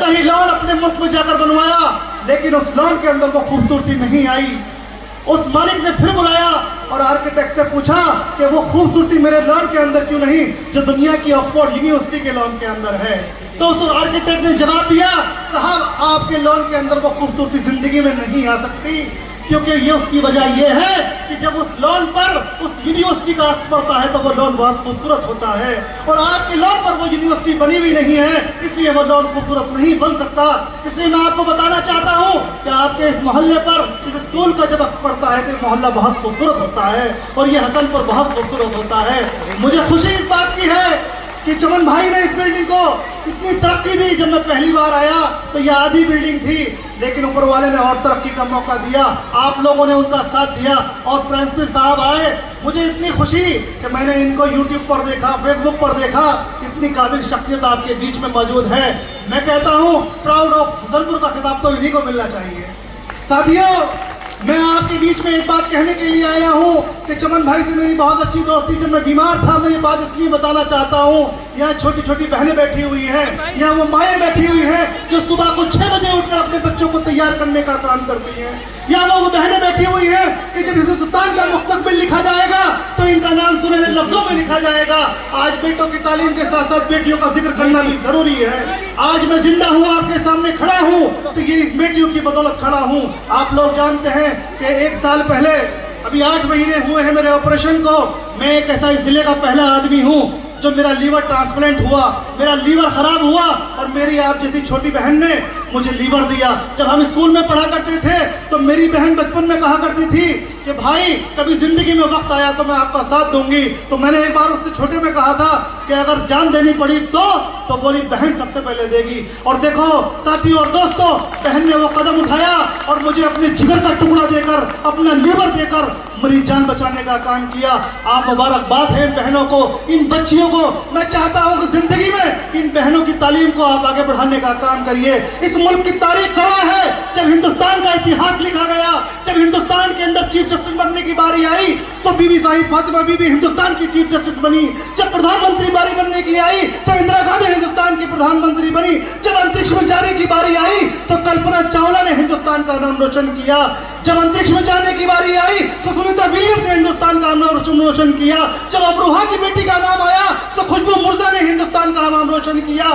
वैसा ही लॉन अपने मुल्क में जाकर बनवाया, लेकिन उस लॉन के अंदर वो खूबसूरती नहीं आई। उस मालिक ने फिर बुलाया और आर्किटेक्ट से पूछा कि वो खूबसूरती मेरे लॉन के अंदर क्यों नहीं, जो दुनिया की ऑक्सफोर्ड यूनिवर्सिटी के लॉन के अंदर है। तो उस आर्किटेक्ट ने जवाब दिया, साहब आपके लॉन के अंदर वो खूबसूरती जिंदगी में नहीं आ सकती, क्योंकि ये उसकी वजह यह है कि जब उस लॉन पर उस यूनिवर्सिटी का अर्थ पड़ता है तो वो लॉन बहुत खूबसूरत होता है, और आपके लॉन पर वो यूनिवर्सिटी बनी हुई नहीं है, इसलिए वो लॉन खूबसूरत नहीं बन सकता। इसलिए मैं आपको बताना चाहता हूँ कि आपके इस मोहल्ले पर, इस स्कूल का जब अर्थ पड़ता है तो मोहल्ला बहुत खूबसूरत होता है, और ये हसनपुर बहुत खूबसूरत होता है। मुझे खुशी इस बात की है कि चमन भाई ने इस बिल्डिंग को इतनी तरक्की दी। जब मैं पहली बार आया तो यह आधी बिल्डिंग थी, लेकिन ऊपर वाले ने और तरक्की का मौका दिया, आप लोगों ने उनका साथ दिया और प्रिंसिपल साहब आए। मुझे इतनी खुशी कि मैंने इनको यूट्यूब पर देखा, फेसबुक पर देखा, इतनी काबिल शख्सियत आपके बीच में मौजूद है। मैं कहता हूँ प्राउड ऑफ हसनपुर का खिताब तो इन्हीं को मिलना चाहिए। साथियों, मैं आपके बीच में एक बात कहने के लिए आया हूँ कि चमन भाई से मेरी बहुत अच्छी दोस्ती, जब मैं बीमार था, मैं ये बात इसलिए बताना चाहता हूँ, यहाँ छोटी छोटी बहनें बैठी हुई हैं, यहाँ वो माएँ बैठी हुई हैं जो सुबह को 6 बजे उठकर अपने बच्चों को तैयार करने का काम करती हैं। यहाँ वो बहनें बैठी हुई हैं कि जब हिंदुस्तान का मुस्तकबिल लिखा जाएगा तो इनका नाम सुनहरे लफ्जों में लिखा जाएगा। आज बेटों की तालीम के साथ साथ बेटियों का जिक्र करना भी जरूरी है। आज मैं जिंदा हूँ, आपके सामने खड़ा हूँ, तो ये इस बेटियों की बदौलत खड़ा हूँ। आप लोग जानते हैं कि 1 साल पहले, अभी 8 महीने हुए हैं मेरे ऑपरेशन को, मैं एक ऐसा इस जिले का पहला आदमी हूँ जो मेरा लीवर ट्रांसप्लांट हुआ, मेरा लीवर खराब हुआ और मेरी आप जैसी छोटी बहन ने मुझे लीवर दिया। जब हम स्कूल में पढ़ा करते थे तो मेरी बहन बचपन में कहा करती थी कि भाई कभी जिंदगी में वक्त आया तो मैं आपका साथ दूंगी। तो मैंने एक बार उससे छोटे में कहा था कि अगर जान देनी पड़ी तो बोली बहन सबसे पहले देगी। और देखो साथियों और दोस्तों, बहन ने वो कदम उठाया और मुझे अपने जिगर का टुकड़ा देकर, अपना लीवर देकर मेरी जान बचाने का काम किया। आप मुबारकबाद है इन बहनों को, इन बच्चियों को। मैं चाहता हूं कि जिंदगी में इन बहनों की तालीम को आप आगे बढ़ाने का काम करिए। इस मुल्क की तारीख गवाह है, जब हिंदुस्तान का इतिहास लिखा गया, जब हिंदुस्तान के अंदर चीफ जस्टिस बनने की बारी आई तो बीबी साहिब फातिमा बीबी हिंदुस्तान की चीफ जस्टिस बनी। जब प्रधानमंत्री बारी बनने की आई तो इंदिरा गांधी हिंदुस्तान की प्रधानमंत्री बनी। जब अंतरिक्ष में जाने की बारी आई तो कल्पना चावला ने हिंदुस्तान का नाम रोशन किया। जब अंतरिक्ष में जाने की बारी आई तो सुनीता विलियम्स ने हिंदुस्तान का नाम रोशन किया। जब अमरोहा की बेटी का नाम आया तो खुशबू मुर्जा ने हिंदुस्तान का नाम रोशन किया।